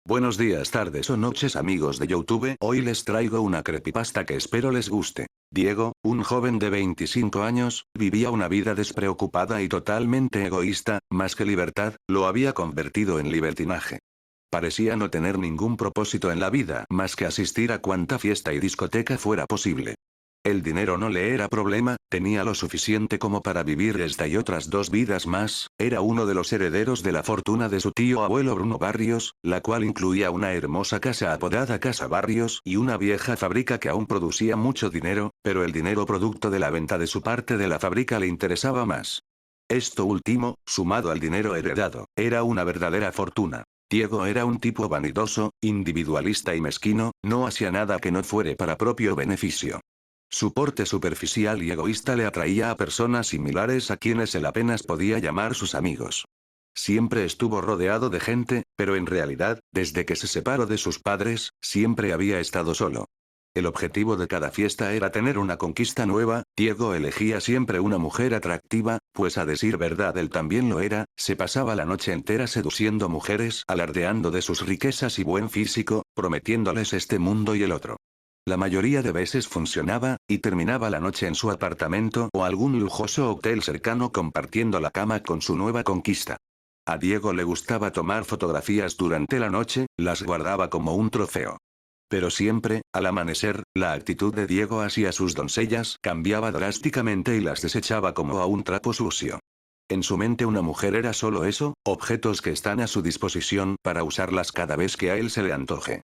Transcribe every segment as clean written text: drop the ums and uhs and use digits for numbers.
Buenos días, tardes o noches amigos de YouTube, hoy les traigo una creepypasta que espero les guste. Diego, un joven de 25 años, vivía una vida despreocupada y totalmente egoísta, más que libertad, lo había convertido en libertinaje. Parecía no tener ningún propósito en la vida más que asistir a cuanta fiesta y discoteca fuera posible. El dinero no le era problema, tenía lo suficiente como para vivir esta y otras dos vidas más, era uno de los herederos de la fortuna de su tío abuelo Bruno Barrios, la cual incluía una hermosa casa apodada Casa Barrios y una vieja fábrica que aún producía mucho dinero, pero el dinero producto de la venta de su parte de la fábrica le interesaba más. Esto último, sumado al dinero heredado, era una verdadera fortuna. Diego era un tipo vanidoso, individualista y mezquino, no hacía nada que no fuere para propio beneficio. Su porte superficial y egoísta le atraía a personas similares a quienes él apenas podía llamar sus amigos. Siempre estuvo rodeado de gente, pero en realidad, desde que se separó de sus padres, siempre había estado solo. El objetivo de cada fiesta era tener una conquista nueva. Diego elegía siempre una mujer atractiva, pues a decir verdad él también lo era, se pasaba la noche entera seduciendo mujeres, alardeando de sus riquezas y buen físico, prometiéndoles este mundo y el otro. La mayoría de veces funcionaba, y terminaba la noche en su apartamento o algún lujoso hotel cercano compartiendo la cama con su nueva conquista. A Diego le gustaba tomar fotografías durante la noche, las guardaba como un trofeo. Pero siempre, al amanecer, la actitud de Diego hacia sus doncellas cambiaba drásticamente y las desechaba como a un trapo sucio. En su mente una mujer era solo eso, objetos que están a su disposición para usarlas cada vez que a él se le antoje.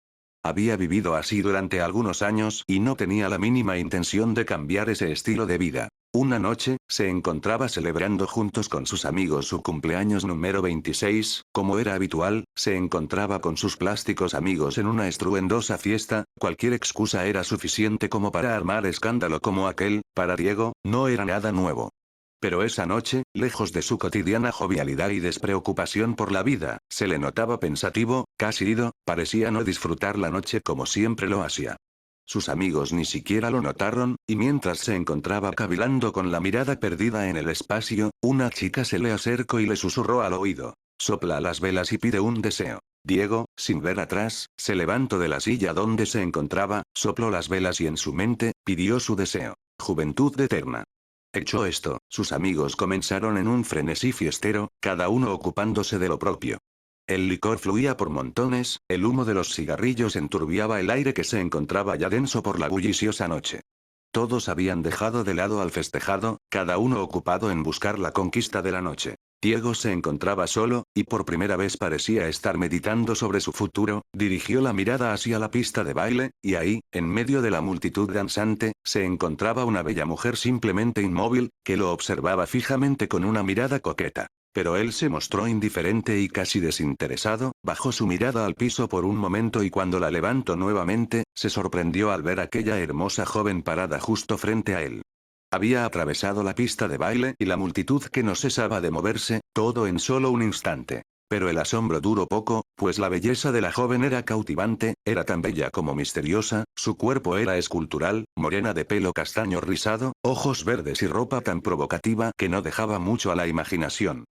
Había vivido así durante algunos años y no tenía la mínima intención de cambiar ese estilo de vida. Una noche, se encontraba celebrando juntos con sus amigos su cumpleaños número 26, como era habitual, se encontraba con sus plásticos amigos en una estruendosa fiesta, cualquier excusa era suficiente como para armar escándalo como aquel, para Diego, no era nada nuevo. Pero esa noche, lejos de su cotidiana jovialidad y despreocupación por la vida, se le notaba pensativo, casi ido, parecía no disfrutar la noche como siempre lo hacía. Sus amigos ni siquiera lo notaron, y mientras se encontraba cavilando con la mirada perdida en el espacio, una chica se le acercó y le susurró al oído: sopla las velas y pide un deseo. Diego, sin ver atrás, se levantó de la silla donde se encontraba, sopló las velas y en su mente, pidió su deseo: juventud eterna. Hecho esto, sus amigos comenzaron en un frenesí fiestero, cada uno ocupándose de lo propio. El licor fluía por montones, el humo de los cigarrillos enturbiaba el aire que se encontraba ya denso por la bulliciosa noche. Todos habían dejado de lado al festejado, cada uno ocupado en buscar la conquista de la noche. Diego se encontraba solo, y por primera vez parecía estar meditando sobre su futuro, dirigió la mirada hacia la pista de baile, y ahí, en medio de la multitud danzante, se encontraba una bella mujer simplemente inmóvil, que lo observaba fijamente con una mirada coqueta. Pero él se mostró indiferente y casi desinteresado, bajó su mirada al piso por un momento y cuando la levantó nuevamente, se sorprendió al ver aquella hermosa joven parada justo frente a él. Había atravesado la pista de baile y la multitud que no cesaba de moverse, todo en solo un instante. Pero el asombro duró poco, pues la belleza de la joven era cautivante, era tan bella como misteriosa, su cuerpo era escultural, morena de pelo castaño rizado, ojos verdes y ropa tan provocativa que no dejaba mucho a la imaginación.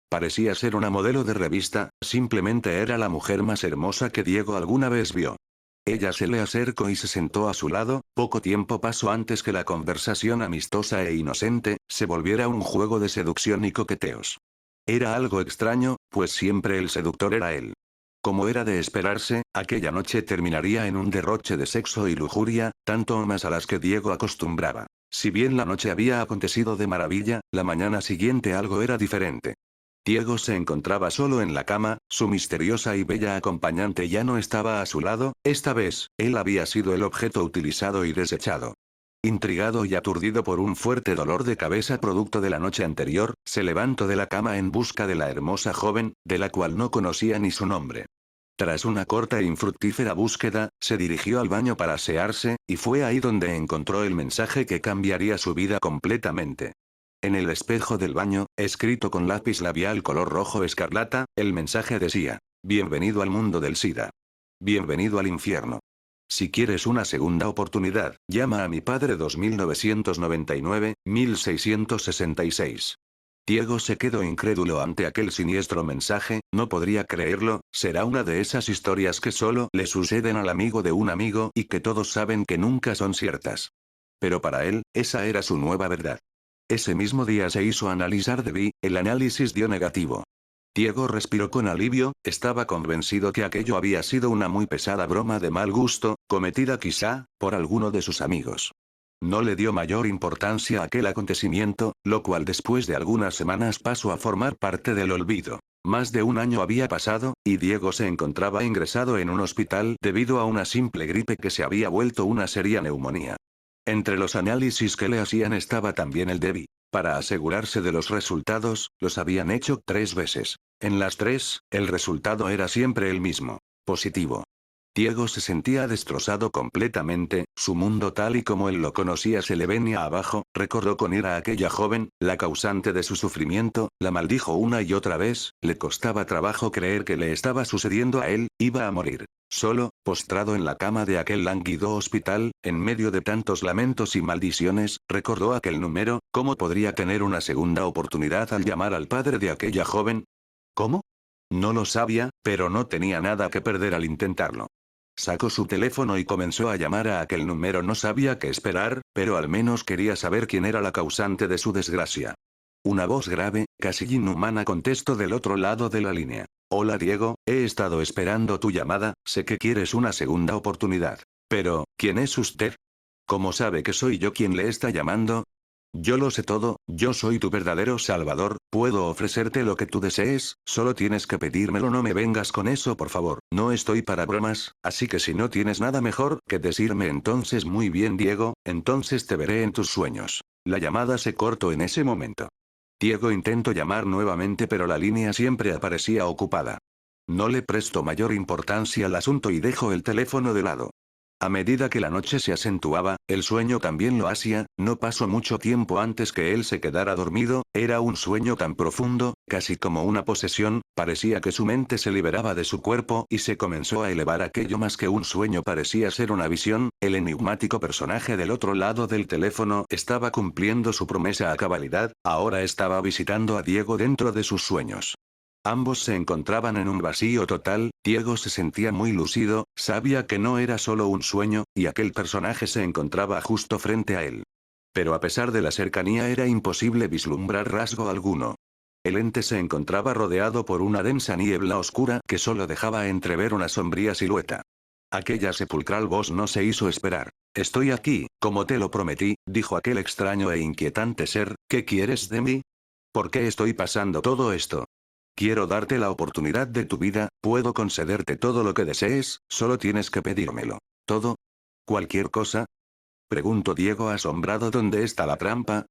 Parecía ser una modelo de revista, simplemente era la mujer más hermosa que Diego alguna vez vio. Ella se le acercó y se sentó a su lado. Poco tiempo pasó antes que la conversación amistosa e inocente se volviera un juego de seducción y coqueteos. Era algo extraño, pues siempre el seductor era él. Como era de esperarse, aquella noche terminaría en un derroche de sexo y lujuria, tanto o más a las que Diego acostumbraba. Si bien la noche había acontecido de maravilla, la mañana siguiente algo era diferente. Diego se encontraba solo en la cama, su misteriosa y bella acompañante ya no estaba a su lado, esta vez, él había sido el objeto utilizado y desechado. Intrigado y aturdido por un fuerte dolor de cabeza producto de la noche anterior, se levantó de la cama en busca de la hermosa joven, de la cual no conocía ni su nombre. Tras una corta e infructífera búsqueda, se dirigió al baño para asearse, y fue ahí donde encontró el mensaje que cambiaría su vida completamente. En el espejo del baño, escrito con lápiz labial color rojo escarlata, el mensaje decía: bienvenido al mundo del SIDA. Bienvenido al infierno. Si quieres una segunda oportunidad, llama a mi padre 2999-1666. Diego se quedó incrédulo ante aquel siniestro mensaje, no podría creerlo, será una de esas historias que solo le suceden al amigo de un amigo y que todos saben que nunca son ciertas. Pero para él, esa era su nueva verdad. Ese mismo día se hizo analizar de el análisis dio negativo. Diego respiró con alivio, estaba convencido que aquello había sido una muy pesada broma de mal gusto, cometida quizá, por alguno de sus amigos. No le dio mayor importancia a aquel acontecimiento, lo cual después de algunas semanas pasó a formar parte del olvido. Más de un año había pasado, y Diego se encontraba ingresado en un hospital debido a una simple gripe que se había vuelto una seria neumonía. Entre los análisis que le hacían estaba también el Debbie. Para asegurarse de los resultados, los habían hecho 3 veces. En las 3, el resultado era siempre el mismo. Positivo. Diego se sentía destrozado completamente, su mundo tal y como él lo conocía se le venía abajo, recordó con ira a aquella joven, la causante de su sufrimiento, la maldijo una y otra vez, le costaba trabajo creer que le estaba sucediendo a él, iba a morir. Solo, postrado en la cama de aquel lánguido hospital, en medio de tantos lamentos y maldiciones, recordó aquel número, ¿cómo podría tener una segunda oportunidad al llamar al padre de aquella joven? ¿Cómo? No lo sabía, pero no tenía nada que perder al intentarlo. Sacó su teléfono y comenzó a llamar a aquel número. No sabía qué esperar, pero al menos quería saber quién era la causante de su desgracia. Una voz grave, casi inhumana contestó del otro lado de la línea. Hola Diego, he estado esperando tu llamada, sé que quieres una segunda oportunidad. Pero, ¿quién es usted? ¿Cómo sabe que soy yo quien le está llamando? Yo lo sé todo, yo soy tu verdadero salvador, puedo ofrecerte lo que tú desees, solo tienes que pedírmelo. No me vengas con eso por favor, no estoy para bromas, así que si no tienes nada mejor que decirme entonces muy bien Diego, entonces te veré en tus sueños. La llamada se cortó en ese momento. Diego intentó llamar nuevamente pero la línea siempre aparecía ocupada. No le prestó mayor importancia al asunto y dejó el teléfono de lado. A medida que la noche se acentuaba, el sueño también lo hacía, no pasó mucho tiempo antes que él se quedara dormido, era un sueño tan profundo, casi como una posesión, parecía que su mente se liberaba de su cuerpo y se comenzó a elevar. Aquello más que un sueño parecía ser una visión, el enigmático personaje del otro lado del teléfono estaba cumpliendo su promesa a cabalidad, ahora estaba visitando a Diego dentro de sus sueños. Ambos se encontraban en un vacío total, Diego se sentía muy lúcido, sabía que no era solo un sueño, y aquel personaje se encontraba justo frente a él. Pero a pesar de la cercanía era imposible vislumbrar rasgo alguno. El ente se encontraba rodeado por una densa niebla oscura que solo dejaba entrever una sombría silueta. Aquella sepulcral voz no se hizo esperar. Estoy aquí, como te lo prometí, dijo aquel extraño e inquietante ser, ¿qué quieres de mí? ¿Por qué estoy pasando todo esto? Quiero darte la oportunidad de tu vida, puedo concederte todo lo que desees, solo tienes que pedírmelo. ¿Todo? ¿Cualquier cosa? Preguntó Diego asombrado. ¿Dónde está la trampa?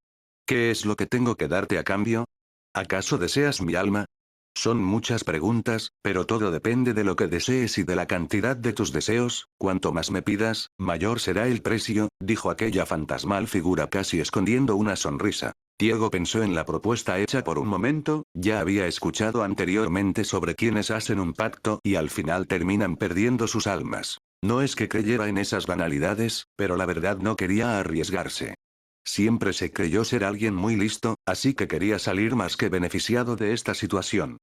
¿Qué es lo que tengo que darte a cambio? ¿Acaso deseas mi alma? Son muchas preguntas, pero todo depende de lo que desees y de la cantidad de tus deseos, cuanto más me pidas, mayor será el precio, dijo aquella fantasmal figura casi escondiendo una sonrisa. Diego pensó en la propuesta hecha por un momento, ya había escuchado anteriormente sobre quienes hacen un pacto y al final terminan perdiendo sus almas. No es que creyera en esas banalidades, pero la verdad no quería arriesgarse. Siempre se creyó ser alguien muy listo, así que quería salir más que beneficiado de esta situación.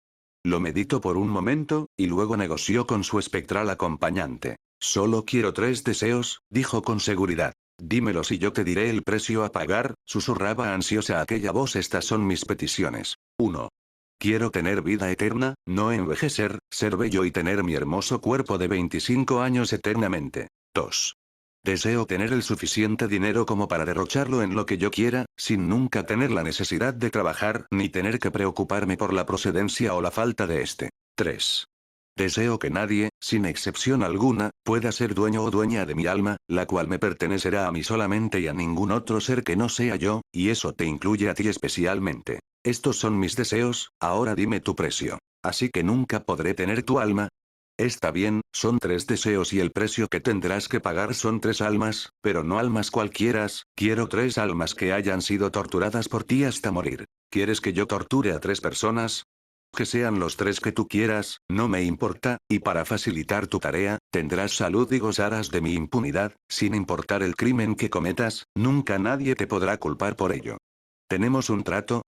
Lo meditó por un momento, y luego negoció con su espectral acompañante. Solo quiero 3 deseos, dijo con seguridad. Dímelos y yo te diré el precio a pagar, susurraba ansiosa aquella voz. Estas son mis peticiones. 1. Quiero tener vida eterna, no envejecer, ser bello y tener mi hermoso cuerpo de 25 años eternamente. 2. Deseo tener el suficiente dinero como para derrocharlo en lo que yo quiera, sin nunca tener la necesidad de trabajar ni tener que preocuparme por la procedencia o la falta de este. 3. Deseo que nadie, sin excepción alguna, pueda ser dueño o dueña de mi alma, la cual me pertenecerá a mí solamente y a ningún otro ser que no sea yo, y eso te incluye a ti especialmente. Estos son mis deseos, ahora dime tu precio. Así que nunca podré tener tu alma. Está bien, son 3 deseos y el precio que tendrás que pagar son 3 almas, pero no almas cualquieras, quiero 3 almas que hayan sido torturadas por ti hasta morir. ¿Quieres que yo torture a 3 personas? Que sean los 3 que tú quieras, no me importa, y para facilitar tu tarea, tendrás salud y gozarás de mi impunidad, sin importar el crimen que cometas, nunca nadie te podrá culpar por ello. ¿Tenemos un trato?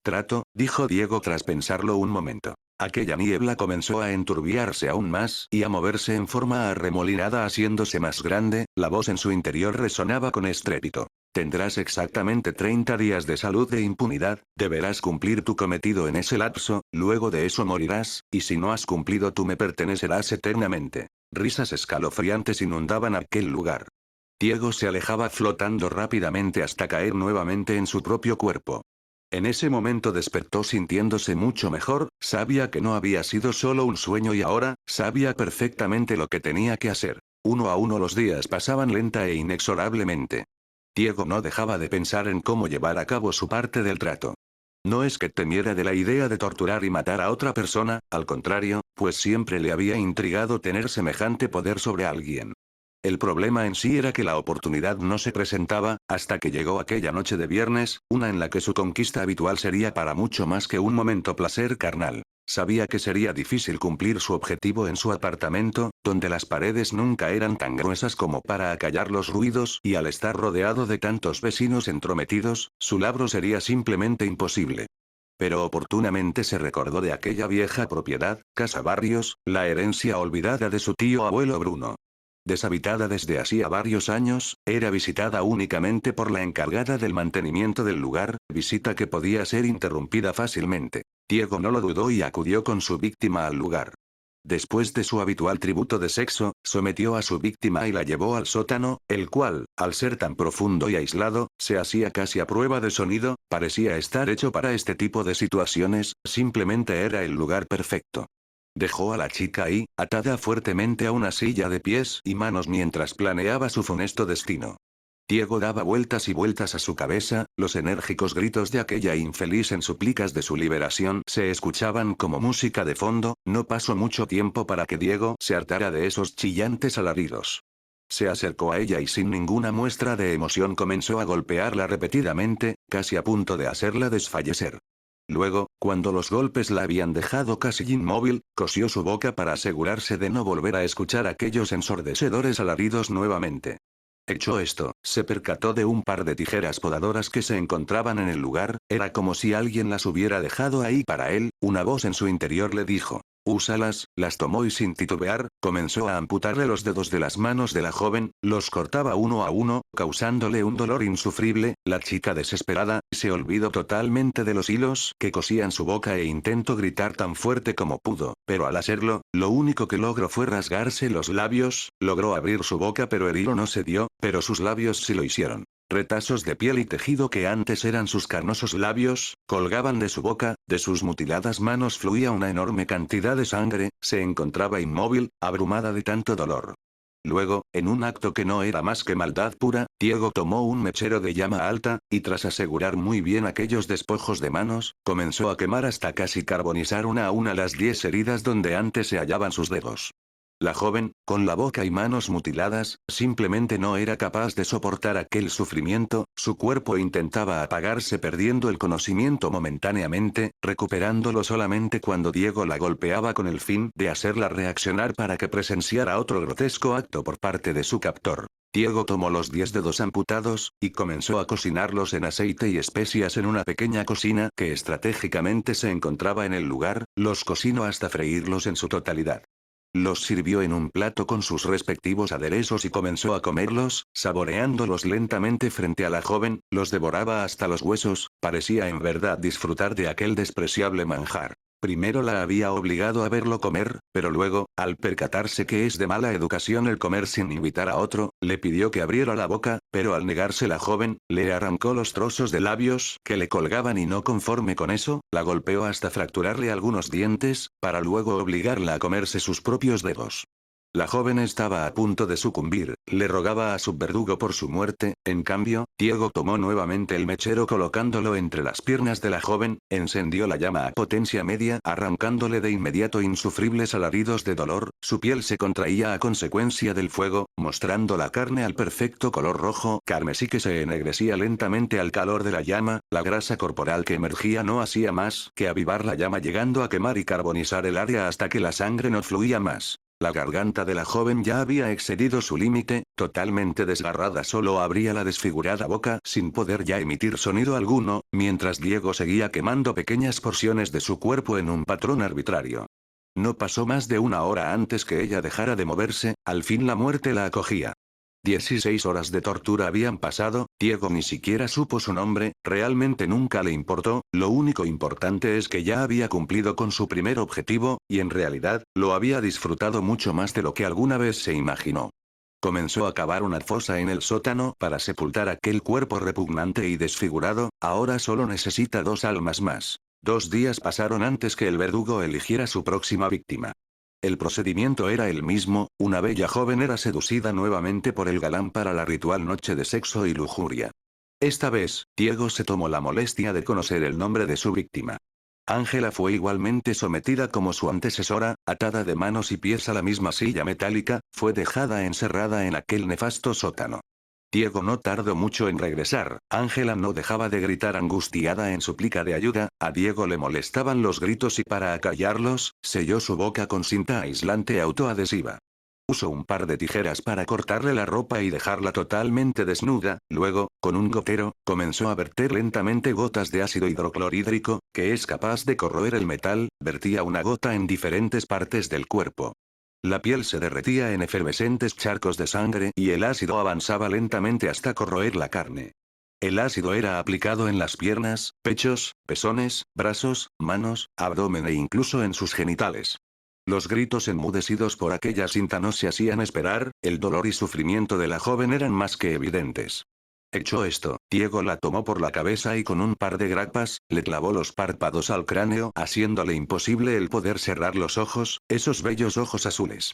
Trato, dijo Diego tras pensarlo un momento. Aquella niebla comenzó a enturbiarse aún más y a moverse en forma arremolinada haciéndose más grande, la voz en su interior resonaba con estrépito. Tendrás exactamente 30 días de salud e impunidad, deberás cumplir tu cometido en ese lapso, luego de eso morirás, y si no has cumplido tú me pertenecerás eternamente. Risas escalofriantes inundaban aquel lugar. Diego se alejaba flotando rápidamente hasta caer nuevamente en su propio cuerpo. En ese momento despertó sintiéndose mucho mejor, sabía que no había sido solo un sueño y ahora, sabía perfectamente lo que tenía que hacer. Uno a uno los días pasaban lenta e inexorablemente. Diego no dejaba de pensar en cómo llevar a cabo su parte del trato. No es que temiera de la idea de torturar y matar a otra persona, al contrario, pues siempre le había intrigado tener semejante poder sobre alguien. El problema en sí era que la oportunidad no se presentaba, hasta que llegó aquella noche de viernes, una en la que su conquista habitual sería para mucho más que un momento placer carnal. Sabía que sería difícil cumplir su objetivo en su apartamento, donde las paredes nunca eran tan gruesas como para acallar los ruidos y al estar rodeado de tantos vecinos entrometidos, su labro sería simplemente imposible. Pero oportunamente se recordó de aquella vieja propiedad, Casa Barrios, la herencia olvidada de su tío abuelo Bruno. Deshabitada desde hacía varios años, era visitada únicamente por la encargada del mantenimiento del lugar, visita que podía ser interrumpida fácilmente. Diego no lo dudó y acudió con su víctima al lugar. Después de su habitual tributo de sexo, sometió a su víctima y la llevó al sótano, el cual, al ser tan profundo y aislado, se hacía casi a prueba de sonido, parecía estar hecho para este tipo de situaciones, simplemente era el lugar perfecto. Dejó a la chica ahí, atada fuertemente a una silla de pies y manos mientras planeaba su funesto destino. Diego daba vueltas y vueltas a su cabeza, los enérgicos gritos de aquella infeliz en súplicas de su liberación se escuchaban como música de fondo, no pasó mucho tiempo para que Diego se hartara de esos chillantes alaridos. Se acercó a ella y sin ninguna muestra de emoción comenzó a golpearla repetidamente, casi a punto de hacerla desfallecer. Luego, cuando los golpes la habían dejado casi inmóvil, cosió su boca para asegurarse de no volver a escuchar aquellos ensordecedores alaridos nuevamente. Hecho esto, se percató de un par de tijeras podadoras que se encontraban en el lugar, era como si alguien las hubiera dejado ahí para él, una voz en su interior le dijo. Úsalas, las tomó y sin titubear, comenzó a amputarle los dedos de las manos de la joven, los cortaba uno a uno, causándole un dolor insufrible, la chica desesperada, se olvidó totalmente de los hilos que cosían su boca e intentó gritar tan fuerte como pudo, pero al hacerlo, lo único que logró fue rasgarse los labios, logró abrir su boca pero el hilo no se dio, pero sus labios sí lo hicieron. Retazos de piel y tejido que antes eran sus carnosos labios, colgaban de su boca, de sus mutiladas manos fluía una enorme cantidad de sangre, se encontraba inmóvil, abrumada de tanto dolor. Luego, en un acto que no era más que maldad pura, Diego tomó un mechero de llama alta, y tras asegurar muy bien aquellos despojos de manos, comenzó a quemar hasta casi carbonizar una a una las 10 heridas donde antes se hallaban sus dedos. La joven, con la boca y manos mutiladas, simplemente no era capaz de soportar aquel sufrimiento, su cuerpo intentaba apagarse perdiendo el conocimiento momentáneamente, recuperándolo solamente cuando Diego la golpeaba con el fin de hacerla reaccionar para que presenciara otro grotesco acto por parte de su captor. Diego tomó los 10 dedos amputados, y comenzó a cocinarlos en aceite y especias en una pequeña cocina que estratégicamente se encontraba en el lugar, los cocinó hasta freírlos en su totalidad. Los sirvió en un plato con sus respectivos aderezos y comenzó a comerlos, saboreándolos lentamente frente a la joven, los devoraba hasta los huesos, parecía en verdad disfrutar de aquel despreciable manjar. Primero la había obligado a verlo comer, pero luego, al percatarse que es de mala educación el comer sin invitar a otro, le pidió que abriera la boca, pero al negarse la joven, le arrancó los trozos de labios que le colgaban y no conforme con eso, la golpeó hasta fracturarle algunos dientes, para luego obligarla a comerse sus propios dedos. La joven estaba a punto de sucumbir, le rogaba a su verdugo por su muerte, en cambio, Diego tomó nuevamente el mechero colocándolo entre las piernas de la joven, encendió la llama a potencia media arrancándole de inmediato insufribles alaridos de dolor, su piel se contraía a consecuencia del fuego, mostrando la carne al perfecto color rojo carmesí que se ennegrecía lentamente al calor de la llama, la grasa corporal que emergía no hacía más que avivar la llama llegando a quemar y carbonizar el área hasta que la sangre no fluía más. La garganta de la joven ya había excedido su límite, totalmente desgarrada solo abría la desfigurada boca sin poder ya emitir sonido alguno, mientras Diego seguía quemando pequeñas porciones de su cuerpo en un patrón arbitrario. No pasó más de una hora antes que ella dejara de moverse, al fin la muerte la acogía. 16 horas de tortura habían pasado, Diego ni siquiera supo su nombre, realmente nunca le importó, lo único importante es que ya había cumplido con su primer objetivo, y en realidad, lo había disfrutado mucho más de lo que alguna vez se imaginó. Comenzó a cavar una fosa en el sótano para sepultar aquel cuerpo repugnante y desfigurado, ahora solo necesita 2 almas más. 2 días pasaron antes que el verdugo eligiera su próxima víctima. El procedimiento era el mismo, una bella joven era seducida nuevamente por el galán para la ritual noche de sexo y lujuria. Esta vez, Diego se tomó la molestia de conocer el nombre de su víctima. Ángela fue igualmente sometida como su antecesora, atada de manos y pies a la misma silla metálica, fue dejada encerrada en aquel nefasto sótano. Diego no tardó mucho en regresar, Ángela no dejaba de gritar angustiada en súplica de ayuda, a Diego le molestaban los gritos y para acallarlos, selló su boca con cinta aislante autoadhesiva. Usó un par de tijeras para cortarle la ropa y dejarla totalmente desnuda, luego, con un gotero, comenzó a verter lentamente gotas de ácido hidroclorhídrico, que es capaz de corroer el metal, vertía una gota en diferentes partes del cuerpo. La piel se derretía en efervescentes charcos de sangre y el ácido avanzaba lentamente hasta corroer la carne. El ácido era aplicado en las piernas, pechos, pezones, brazos, manos, abdomen e incluso en sus genitales. Los gritos enmudecidos por aquella cinta no se hacían esperar, el dolor y sufrimiento de la joven eran más que evidentes. Hecho esto, Diego la tomó por la cabeza y con un par de grapas, le clavó los párpados al cráneo haciéndole imposible el poder cerrar los ojos, esos bellos ojos azules.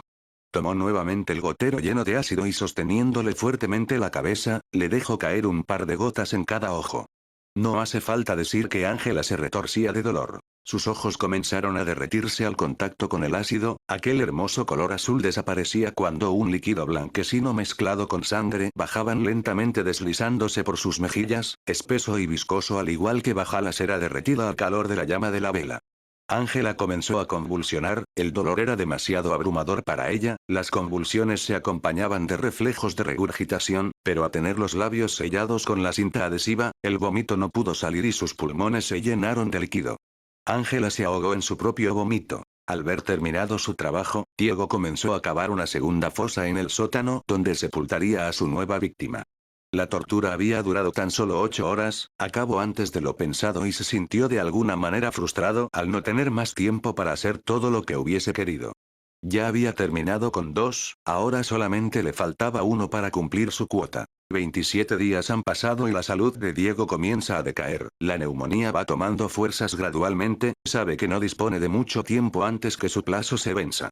Tomó nuevamente el gotero lleno de ácido y sosteniéndole fuertemente la cabeza, le dejó caer un par de gotas en cada ojo. No hace falta decir que Ángela se retorcía de dolor. Sus ojos comenzaron a derretirse al contacto con el ácido, aquel hermoso color azul desaparecía cuando un líquido blanquecino mezclado con sangre bajaban lentamente deslizándose por sus mejillas, espeso y viscoso al igual que baja la cera derretida al calor de la llama de la vela. Ángela comenzó a convulsionar, el dolor era demasiado abrumador para ella, las convulsiones se acompañaban de reflejos de regurgitación, pero a tener los labios sellados con la cinta adhesiva, el vómito no pudo salir y sus pulmones se llenaron de líquido. Ángela se ahogó en su propio vómito. Al ver terminado su trabajo, Diego comenzó a cavar una segunda fosa en el sótano donde sepultaría a su nueva víctima. La tortura había durado tan solo 8 horas, acabó antes de lo pensado y se sintió de alguna manera frustrado al no tener más tiempo para hacer todo lo que hubiese querido. Ya había terminado con 2, ahora solamente le faltaba uno para cumplir su cuota. 27 días han pasado y la salud de Diego comienza a decaer, la neumonía va tomando fuerzas gradualmente, sabe que no dispone de mucho tiempo antes que su plazo se venza.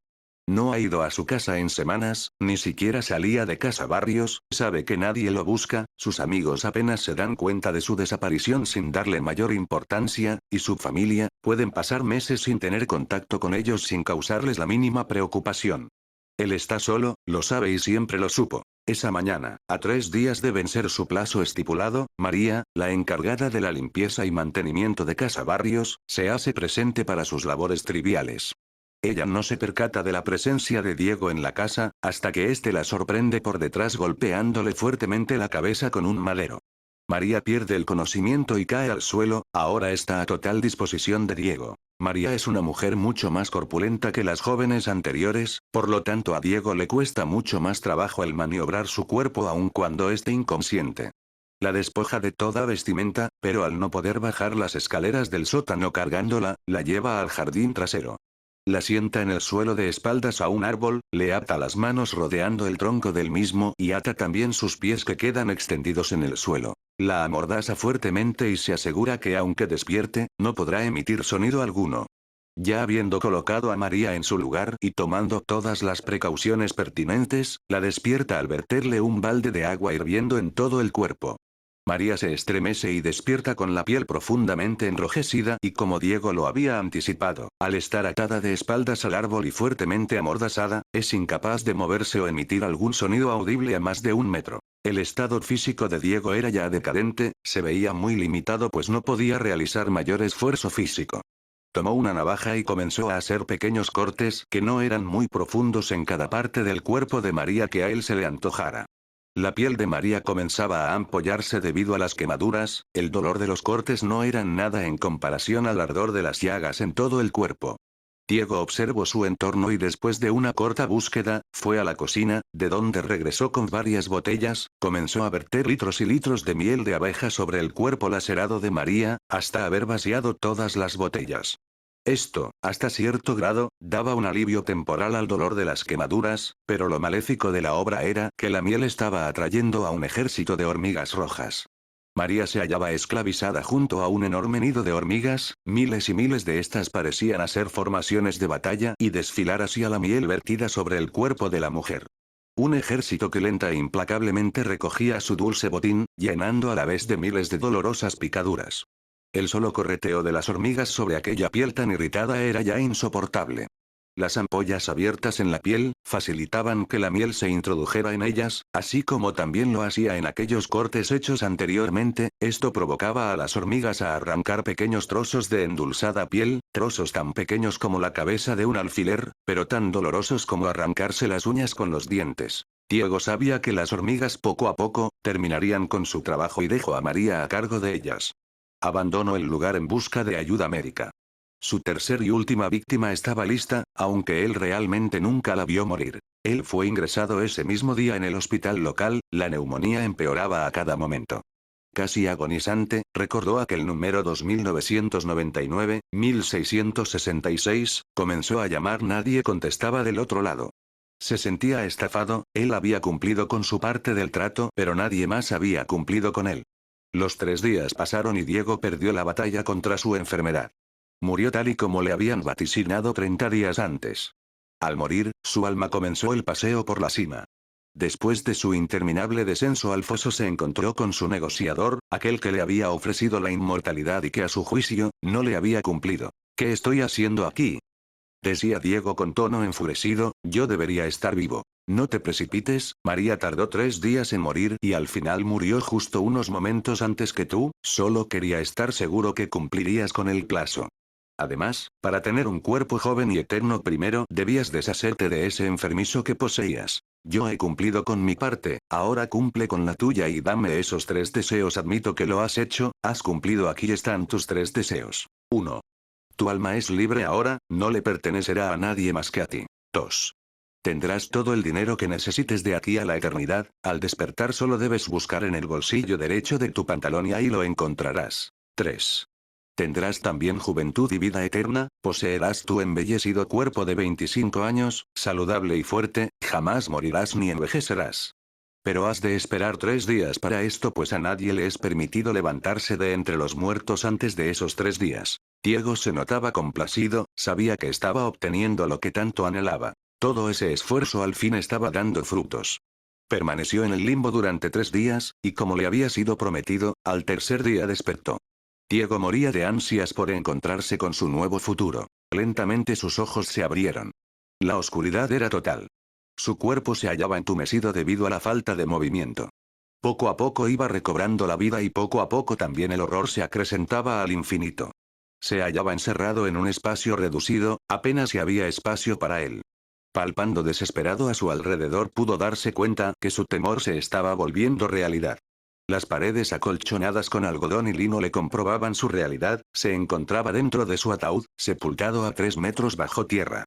No ha ido a su casa en semanas, ni siquiera salía de casa Barrios, sabe que nadie lo busca, sus amigos apenas se dan cuenta de su desaparición sin darle mayor importancia, y su familia, pueden pasar meses sin tener contacto con ellos sin causarles la mínima preocupación. Él está solo, lo sabe y siempre lo supo. Esa mañana, a 3 días de vencer su plazo estipulado, María, la encargada de la limpieza y mantenimiento de casa Barrios, se hace presente para sus labores triviales. Ella no se percata de la presencia de Diego en la casa, hasta que éste la sorprende por detrás golpeándole fuertemente la cabeza con un madero. María pierde el conocimiento y cae al suelo, ahora está a total disposición de Diego. María es una mujer mucho más corpulenta que las jóvenes anteriores, por lo tanto a Diego le cuesta mucho más trabajo el maniobrar su cuerpo aun cuando esté inconsciente. La despoja de toda vestimenta, pero al no poder bajar las escaleras del sótano cargándola, la lleva al jardín trasero. La sienta en el suelo de espaldas a un árbol, le ata las manos rodeando el tronco del mismo y ata también sus pies que quedan extendidos en el suelo. La amordaza fuertemente y se asegura que aunque despierte, no podrá emitir sonido alguno. Ya habiendo colocado a María en su lugar y tomando todas las precauciones pertinentes, la despierta al verterle un balde de agua hirviendo en todo el cuerpo. María se estremece y despierta con la piel profundamente enrojecida y como Diego lo había anticipado, al estar atada de espaldas al árbol y fuertemente amordazada, es incapaz de moverse o emitir algún sonido audible a más de 1 metro. El estado físico de Diego era ya decadente, se veía muy limitado pues no podía realizar mayor esfuerzo físico. Tomó una navaja y comenzó a hacer pequeños cortes que no eran muy profundos en cada parte del cuerpo de María que a él se le antojara. La piel de María comenzaba a ampollarse debido a las quemaduras, el dolor de los cortes no eran nada en comparación al ardor de las llagas en todo el cuerpo. Diego observó su entorno y después de una corta búsqueda, fue a la cocina, de donde regresó con varias botellas, comenzó a verter litros y litros de miel de abeja sobre el cuerpo lacerado de María, hasta haber vaciado todas las botellas. Esto, hasta cierto grado, daba un alivio temporal al dolor de las quemaduras, pero lo maléfico de la obra era que la miel estaba atrayendo a un ejército de hormigas rojas. María se hallaba esclavizada junto a un enorme nido de hormigas, miles y miles de estas parecían hacer formaciones de batalla y desfilar hacia la miel vertida sobre el cuerpo de la mujer. Un ejército que lenta e implacablemente recogía su dulce botín, llenando a la vez de miles de dolorosas picaduras. El solo correteo de las hormigas sobre aquella piel tan irritada era ya insoportable. Las ampollas abiertas en la piel, facilitaban que la miel se introdujera en ellas, así como también lo hacía en aquellos cortes hechos anteriormente, esto provocaba a las hormigas a arrancar pequeños trozos de endulzada piel, trozos tan pequeños como la cabeza de un alfiler, pero tan dolorosos como arrancarse las uñas con los dientes. Diego sabía que las hormigas poco a poco, terminarían con su trabajo y dejó a María a cargo de ellas. Abandonó el lugar en busca de ayuda médica. Su tercer y última víctima estaba lista, aunque él realmente nunca la vio morir. Él fue ingresado ese mismo día en el hospital local, la neumonía empeoraba a cada momento. Casi agonizante, recordó aquel número 2999, 1666, comenzó a llamar, nadie contestaba del otro lado. Se sentía estafado, él había cumplido con su parte del trato, pero nadie más había cumplido con él. Los 3 días pasaron y Diego perdió la batalla contra su enfermedad. Murió tal y como le habían vaticinado 30 días antes. Al morir, su alma comenzó el paseo por la cima. Después de su interminable descenso al foso se encontró con su negociador, aquel que le había ofrecido la inmortalidad y que a su juicio, no le había cumplido. ¿Qué estoy haciendo aquí?, decía Diego con tono enfurecido, yo debería estar vivo. No te precipites, María tardó 3 días en morir y al final murió justo unos momentos antes que tú, solo quería estar seguro que cumplirías con el plazo. Además, para tener un cuerpo joven y eterno primero debías deshacerte de ese enfermizo que poseías. Yo he cumplido con mi parte, ahora cumple con la tuya y dame esos 3 deseos. Admito que lo has hecho, has cumplido, aquí están tus 3 deseos. 1. Tu alma es libre ahora, no le pertenecerá a nadie más que a ti. 2. Tendrás todo el dinero que necesites de aquí a la eternidad, al despertar solo debes buscar en el bolsillo derecho de tu pantalón y ahí lo encontrarás. 3. Tendrás también juventud y vida eterna, poseerás tu embellecido cuerpo de 25 años, saludable y fuerte, jamás morirás ni envejecerás. Pero has de esperar 3 días para esto, pues a nadie le es permitido levantarse de entre los muertos antes de esos 3 días. Diego se notaba complacido, sabía que estaba obteniendo lo que tanto anhelaba. Todo ese esfuerzo al fin estaba dando frutos. Permaneció en el limbo durante 3 días, y como le había sido prometido, al tercer día despertó. Diego moría de ansias por encontrarse con su nuevo futuro. Lentamente sus ojos se abrieron. La oscuridad era total. Su cuerpo se hallaba entumecido debido a la falta de movimiento. Poco a poco iba recobrando la vida y poco a poco también el horror se acrecentaba al infinito. Se hallaba encerrado en un espacio reducido, apenas si había espacio para él. Palpando desesperado a su alrededor pudo darse cuenta que su temor se estaba volviendo realidad. Las paredes acolchonadas con algodón y lino le comprobaban su realidad, se encontraba dentro de su ataúd, sepultado a 3 metros bajo tierra.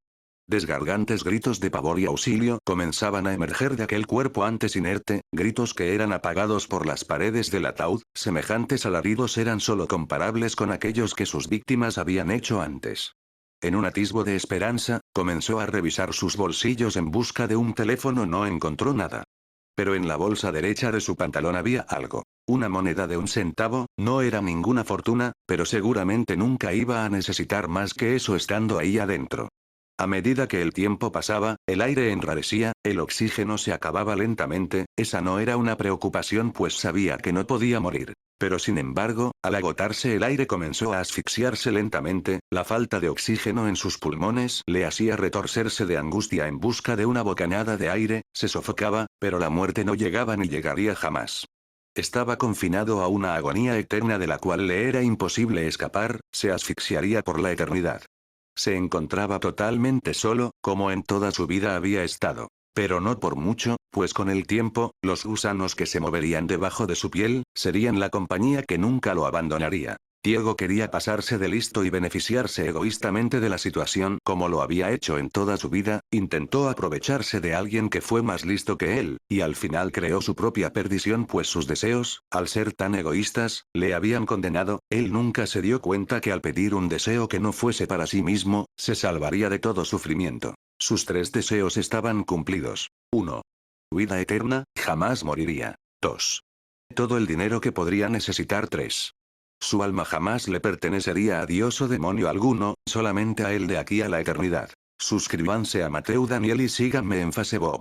Desgargantes gritos de pavor y auxilio comenzaban a emerger de aquel cuerpo antes inerte, gritos que eran apagados por las paredes del ataúd, semejantes alaridos eran solo comparables con aquellos que sus víctimas habían hecho antes. En un atisbo de esperanza, comenzó a revisar sus bolsillos en busca de un teléfono, no encontró nada. Pero en la bolsa derecha de su pantalón había algo. Una moneda de 1 centavo, no era ninguna fortuna, pero seguramente nunca iba a necesitar más que eso estando ahí adentro. A medida que el tiempo pasaba, el aire enrarecía, el oxígeno se acababa lentamente, esa no era una preocupación pues sabía que no podía morir. Pero sin embargo, al agotarse el aire comenzó a asfixiarse lentamente, la falta de oxígeno en sus pulmones le hacía retorcerse de angustia en busca de una bocanada de aire, se sofocaba, pero la muerte no llegaba ni llegaría jamás. Estaba confinado a una agonía eterna de la cual le era imposible escapar, se asfixiaría por la eternidad. Se encontraba totalmente solo, como en toda su vida había estado. Pero no por mucho, pues con el tiempo, los gusanos que se moverían debajo de su piel, serían la compañía que nunca lo abandonaría. Diego quería pasarse de listo y beneficiarse egoístamente de la situación como lo había hecho en toda su vida, intentó aprovecharse de alguien que fue más listo que él, y al final creó su propia perdición pues sus deseos, al ser tan egoístas, le habían condenado, él nunca se dio cuenta que al pedir un deseo que no fuese para sí mismo, se salvaría de todo sufrimiento. Sus 3 deseos estaban cumplidos. 1. Vida eterna, jamás moriría. 2. Todo el dinero que podría necesitar. 3. Su alma jamás le pertenecería a Dios o demonio alguno, solamente a él de aquí a la eternidad. Suscríbanse a Mateo Daniel y síganme en Facebook.